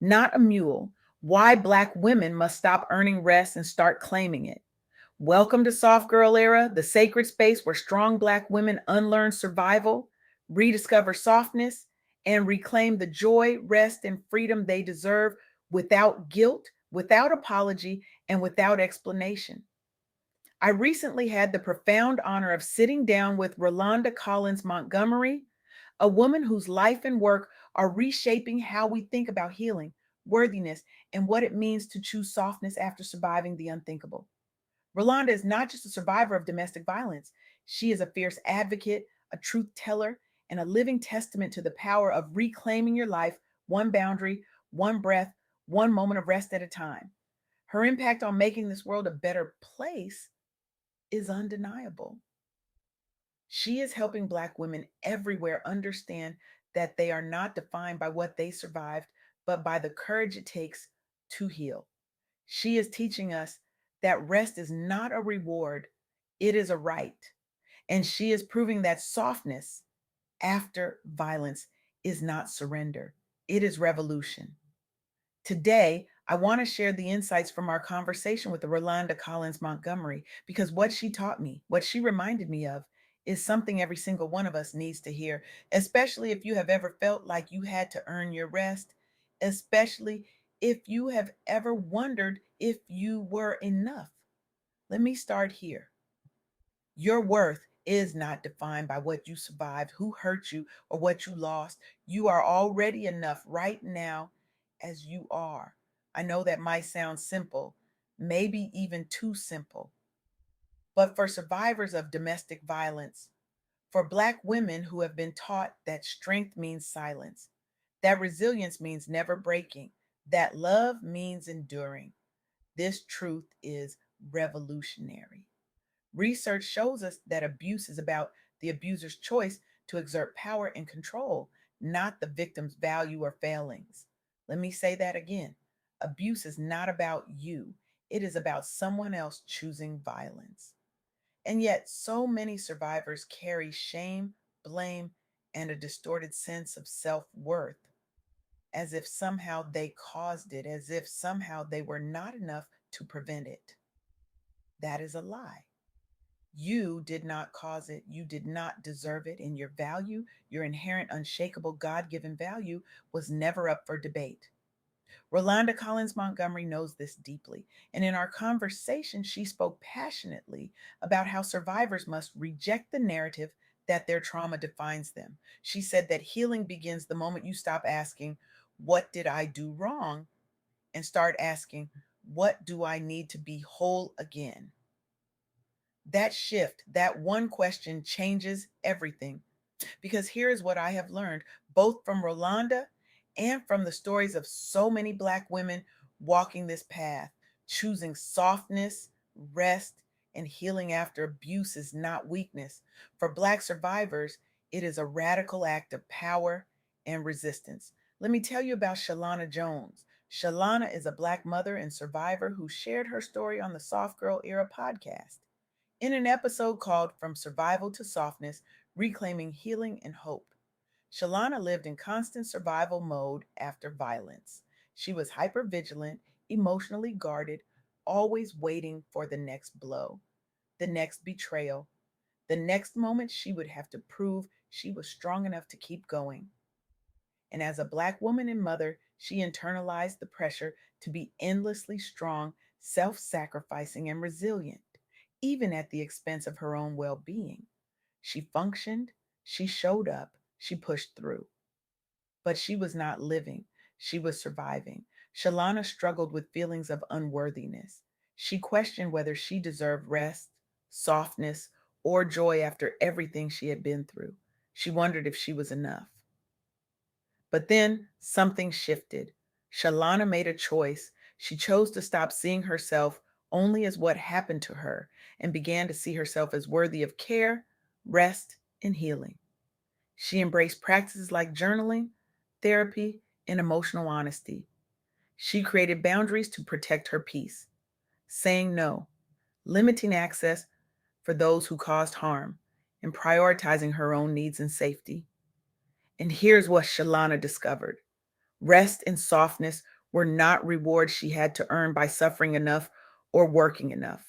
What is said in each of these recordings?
Not a mule. Why Black women must stop earning rest and start claiming it. Welcome to Soft Girl Era, the sacred space where strong Black women unlearn survival, rediscover softness, and reclaim the joy, rest, and freedom they deserve without guilt, without apology, and without explanation. I recently had the profound honor of sitting down with Rolanda Collins-Montgomery, a woman whose life and work are reshaping how we think about healing, worthiness, and what it means to choose softness after surviving the unthinkable. Rolanda is not just a survivor of domestic violence, she is a fierce advocate, a truth teller, and a living testament to the power of reclaiming your life one boundary, one breath, one moment of rest at a time. Her impact on making this world a better place is undeniable. She is helping Black women everywhere understand that they are not defined by what they survived, but by the courage it takes to heal. She is teaching us that rest is not a reward, it is a right. And she is proving that softness after violence is not surrender, it is revolution. Today, I want to share the insights from our conversation with the Rolanda Collins-Montgomery because what she taught me, what she reminded me of, is something every single one of us needs to hear, especially if you have ever felt like you had to earn your rest, especially if you have ever wondered if you were enough. Let me start here. Your worth is not defined by what you survived, who hurt you, or what you lost. You are already enough right now as you are. I know that might sound simple, maybe even too simple. But for survivors of domestic violence, for Black women who have been taught that strength means silence, that resilience means never breaking, that love means enduring, this truth is revolutionary. Research shows us that abuse is about the abuser's choice to exert power and control, not the victim's value or failings. Let me say that again. Abuse is not about you, it is about someone else choosing violence. And yet, so many survivors carry shame, blame, and a distorted sense of self worth, as if somehow they caused it, as if somehow they were not enough to prevent it. That is a lie. You did not cause it. You did not deserve it. And your value, your inherent, unshakable, God given value, was never up for debate. Rolanda Collins Montgomery knows this deeply. And in our conversation, she spoke passionately about how survivors must reject the narrative that their trauma defines them. She said that healing begins the moment you stop asking, "What did I do wrong?" and start asking, "What do I need to be whole again?" That shift, that one question changes everything. Because here is what I have learned, both from Rolanda and from the stories of so many Black women walking this path. Choosing softness, rest, and healing after abuse is not weakness. For Black survivors, it is a radical act of power and resistance. Let me tell you about Shalana Jones. Shalana is a Black mother and survivor who shared her story on the Soft Girl Era podcast. In an episode called From Survival to Softness, Reclaiming Healing and Hope, Shalana lived in constant survival mode after violence. She was hypervigilant, emotionally guarded, always waiting for the next blow, the next betrayal, the next moment she would have to prove she was strong enough to keep going. And as a Black woman and mother, she internalized the pressure to be endlessly strong, self sacrificing, and resilient, even at the expense of her own well being. She functioned, she showed up, she pushed through. But she was not living, she was surviving. Shalana struggled with feelings of unworthiness. She questioned whether she deserved rest, softness, or joy after everything she had been through. She wondered if she was enough. But then something shifted. Shalana made a choice. She chose to stop seeing herself only as what happened to her and began to see herself as worthy of care, rest, and healing. She embraced practices like journaling, therapy, and emotional honesty. She created boundaries to protect her peace, saying no, limiting access for those who caused harm, and prioritizing her own needs and safety. And here's what Shalana discovered. Rest and softness were not rewards she had to earn by suffering enough or working enough.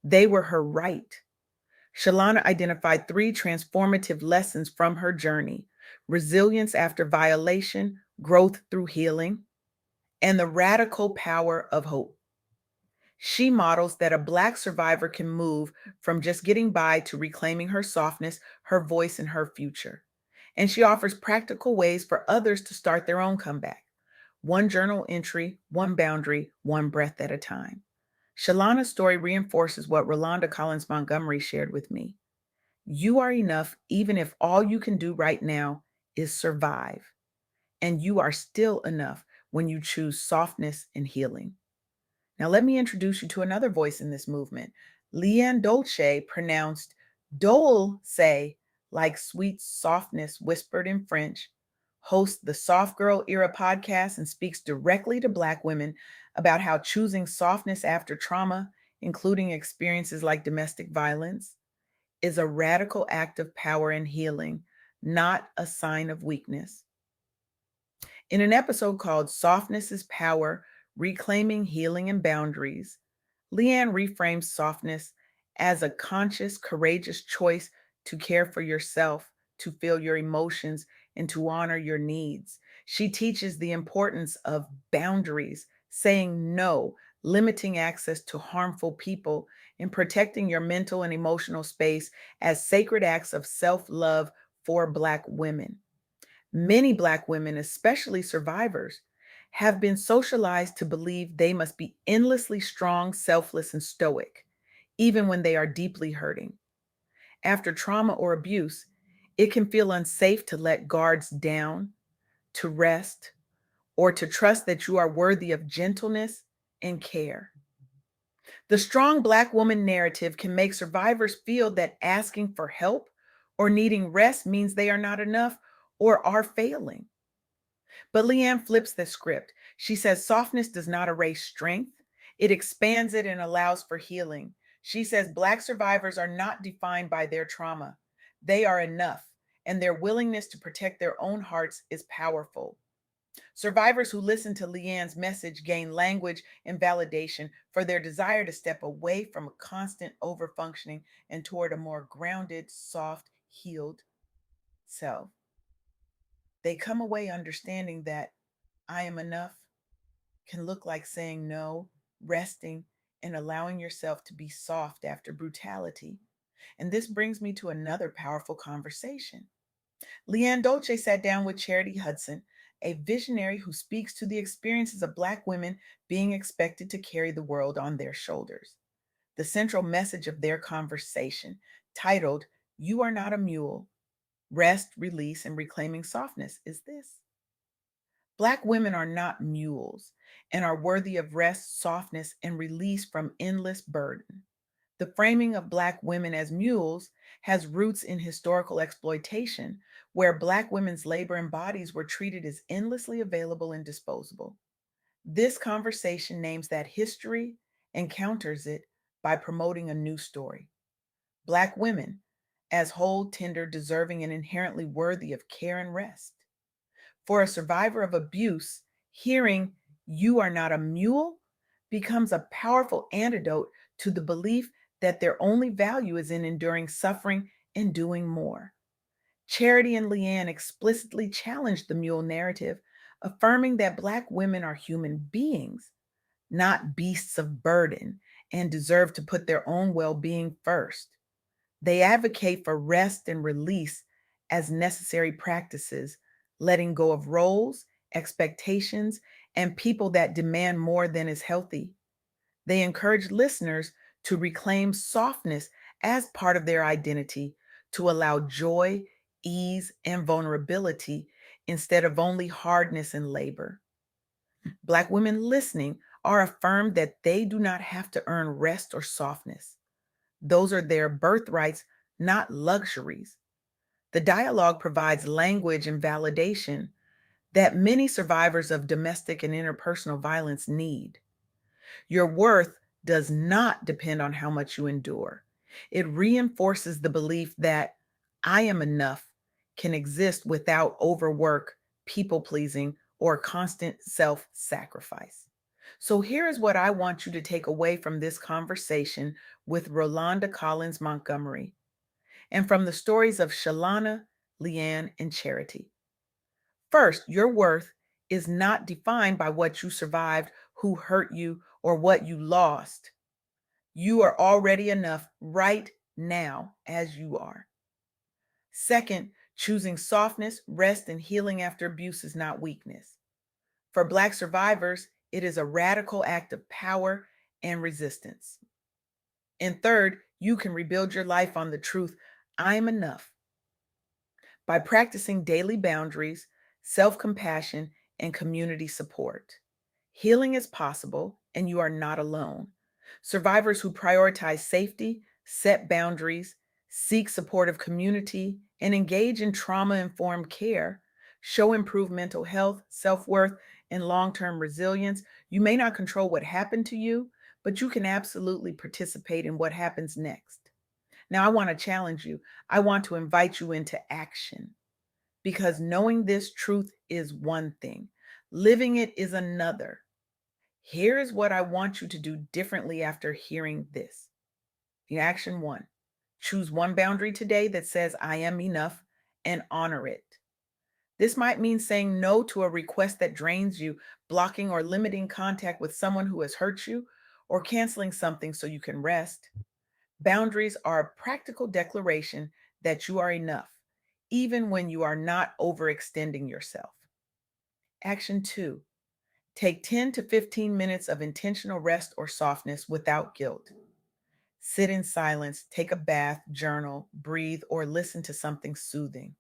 They were her right. Shalana identified three transformative lessons from her journey: resilience after violation, growth through healing, and the radical power of hope. She models that a Black survivor can move from just getting by to reclaiming her softness, her voice, and her future. And she offers practical ways for others to start their own comeback. One journal entry, one boundary, one breath at a time. Shalana's story reinforces what Rolanda Collins-Montgomery shared with me. You are enough even if all you can do right now is survive. And you are still enough when you choose softness and healing. Now, let me introduce you to another voice in this movement. Leanne Dolce, pronounced Dolce, like sweet softness whispered in French, hosts the Soft Girl Era podcast and speaks directly to Black women about how choosing softness after trauma, including experiences like domestic violence, is a radical act of power and healing, not a sign of weakness. In an episode called Softness is Power: Reclaiming Healing and Boundaries, Leanne reframes softness as a conscious, courageous choice to care for yourself, to feel your emotions, and to honor your needs. She teaches the importance of boundaries, saying no, limiting access to harmful people, and protecting your mental and emotional space as sacred acts of self love for Black women. Many Black women, especially survivors, have been socialized to believe they must be endlessly strong, selfless, and stoic, even when they are deeply hurting. After trauma or abuse, it can feel unsafe to let guards down, to rest, or to trust that you are worthy of gentleness and care. The strong Black woman narrative can make survivors feel that asking for help or needing rest means they are not enough or are failing. But Leanne flips the script. She says softness does not erase strength, it expands it and allows for healing. She says Black survivors are not defined by their trauma, they are enough, and their willingness to protect their own hearts is powerful. Survivors who listen to Leanne's message gain language and validation for their desire to step away from a constant overfunctioning and toward a more grounded, soft, healed self. They come away understanding that I am enough can look like saying no, resting, and allowing yourself to be soft after brutality. And this brings me to another powerful conversation. Leanne Dolce sat down with Charity Hudson, a visionary who speaks to the experiences of Black women being expected to carry the world on their shoulders. The central message of their conversation, titled You Are Not a Mule: Rest, Release, and Reclaiming Softness, is this: Black women are not mules and are worthy of rest, softness, and release from endless burden. The framing of Black women as mules has roots in historical exploitation, where Black women's labor and bodies were treated as endlessly available and disposable. This conversation names that history and counters it by promoting a new story: Black women as whole, tender, deserving, and inherently worthy of care and rest. For a survivor of abuse, hearing you are not a mule becomes a powerful antidote to the belief that their only value is in enduring suffering and doing more. Charity and Leanne explicitly challenged the mule narrative, affirming that Black women are human beings, not beasts of burden, and deserve to put their own well being first. They advocate for rest and release as necessary practices, letting go of roles, expectations, and people that demand more than is healthy. They encourage listeners to reclaim softness as part of their identity, to allow joy, ease, and vulnerability instead of only hardness and labor. Black women listening are affirmed that they do not have to earn rest or softness. Those are their birthrights, not luxuries. The dialogue provides language and validation that many survivors of domestic and interpersonal violence need. Your worth does not depend on how much you endure. It reinforces the belief that I am enough can exist without overwork, people pleasing, or constant self sacrifice. So, here is what I want you to take away from this conversation with Rolanda Collins-Montgomery and from the stories of Shalana, Leanne, and Charity. First, your worth is not defined by what you survived, who hurt you, or what you lost. You are already enough right now as you are. Second, choosing softness, rest, and healing after abuse is not weakness. For Black survivors, it is a radical act of power and resistance. And third, you can rebuild your life on the truth, I'm enough, by practicing daily boundaries, self compassion, and community support. Healing is possible, and you are not alone. Survivors who prioritize safety, set boundaries, seek supportive community, and engage in trauma informed care show improved mental health, self worth, and long term resilience. You may not control what happened to you, but you can absolutely participate in what happens next. Now, I want to challenge you. I want to invite you into action because knowing this truth is one thing, living it is another. Here is what I want you to do differently after hearing this. The action one: choose one boundary today that says, I am enough, and honor it. This might mean saying no to a request that drains you, blocking or limiting contact with someone who has hurt you, or canceling something so you can rest. Boundaries are a practical declaration that you are enough, even when you are not overextending yourself. Action two: take 10 to 15 minutes of intentional rest or softness without guilt. Sit in silence, take a bath, journal, breathe, or listen to something soothing.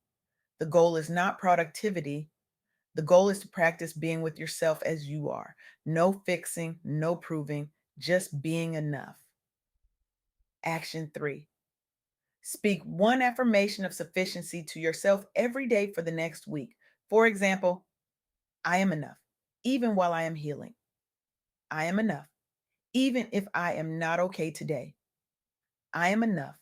The goal is not productivity. The goal is to practice being with yourself as you are. No fixing, no proving, just being enough. Action three: speak one affirmation of sufficiency to yourself every day for the next week. For example, I am enough, even while I am healing. I am enough, even if I am not okay today. I am enough,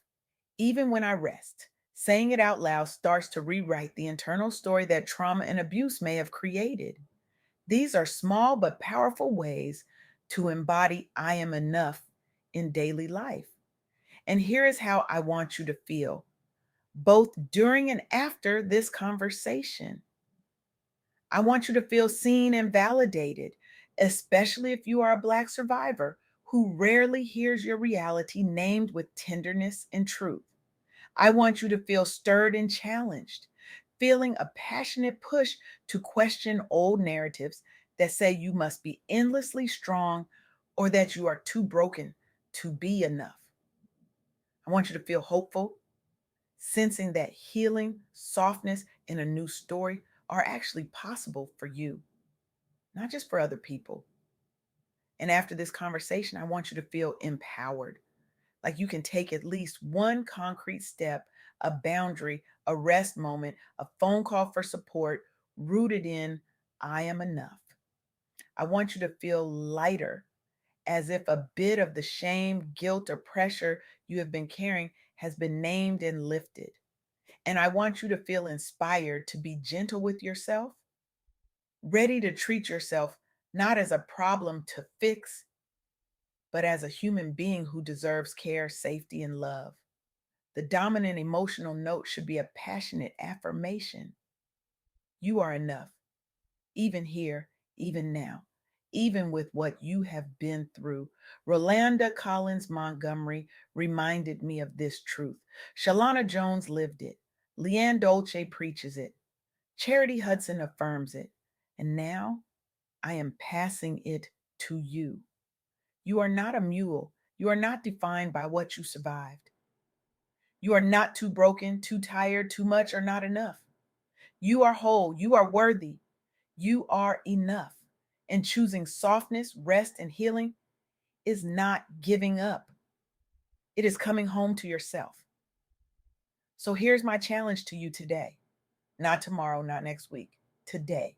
even when I rest. Saying it out loud starts to rewrite the internal story that trauma and abuse may have created. These are small but powerful ways to embody I am enough in daily life. And here is how I want you to feel, both during and after this conversation. I want you to feel seen and validated, especially if you are a Black survivor who rarely hears your reality named with tenderness and truth. I want you to feel stirred and challenged, feeling a passionate push to question old narratives that say you must be endlessly strong or that you are too broken to be enough. I want you to feel hopeful, sensing that healing, softness, and a new story are actually possible for you, not just for other people. And after this conversation, I want you to feel empowered, like you can take at least one concrete step, a boundary, a rest moment, a phone call for support rooted in I am enough. I want you to feel lighter, as if a bit of the shame, guilt, or pressure you have been carrying has been named and lifted. And I want you to feel inspired to be gentle with yourself, ready to treat yourself not as a problem to fix, but as a human being who deserves care, safety, and love. The dominant emotional note should be a passionate affirmation. You are enough, even here, even now, even with what you have been through. Rolanda Collins-Montgomery reminded me of this truth. Shalana Jones lived it. Leanne Dolce preaches it. Charity Hudson affirms it. And now I am passing it to you. You are not a mule. You are not defined by what you survived. You are not too broken, too tired, too much, or not enough. You are whole. You are worthy. You are enough. And choosing softness, rest, and healing is not giving up. It is coming home to yourself. So here's my challenge to you today. Not tomorrow, not next week. Today.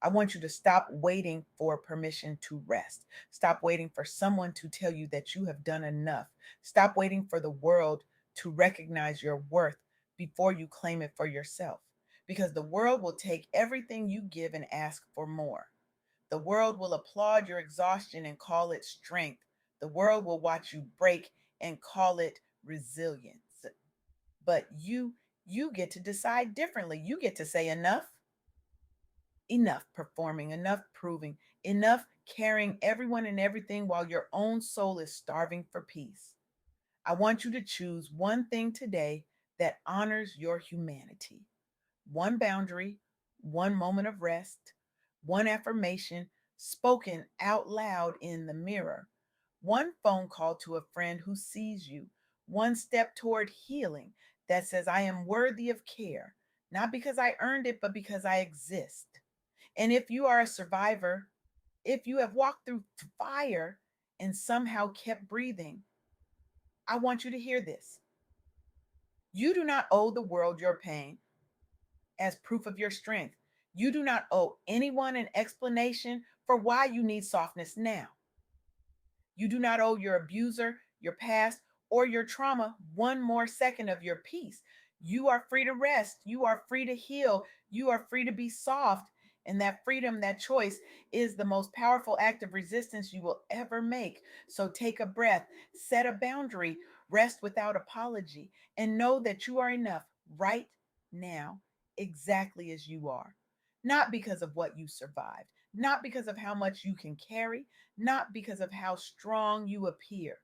I want you to stop waiting for permission to rest. Stop waiting for someone to tell you that you have done enough. Stop waiting for the world to recognize your worth before you claim it for yourself. because the world will take everything you give and ask for more. The world will applaud your exhaustion and call it strength. The world will watch you break and call it resilience. But you get to decide differently. You get to say enough, enough performing, enough proving, enough carrying everyone and everything while your own soul is starving for peace. I want you to choose one thing today that honors your humanity. One boundary, one moment of rest, one affirmation spoken out loud in the mirror, one phone call to a friend who sees you, one step toward healing that says, I am worthy of care, not because I earned it, but because I exist. And if you are a survivor, if you have walked through fire and somehow kept breathing, I want you to hear this. You do not owe the world your pain as proof of your strength. You do not owe anyone an explanation for why you need softness now. You do not owe your abuser, your past, or your trauma one more second of your peace. You are free to rest. You are free to heal. You are free to be soft. And that freedom, that choice is the most powerful act of resistance you will ever make. So take a breath, set a boundary, rest without apology, and know that you are enough right now, exactly as you are. Not because of what you survived, not because of how much you can carry, not because of how strong you appear,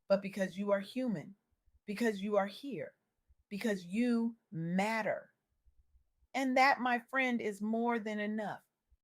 but because you are human, because you are here, because you matter. And that, my friend, is more than enough.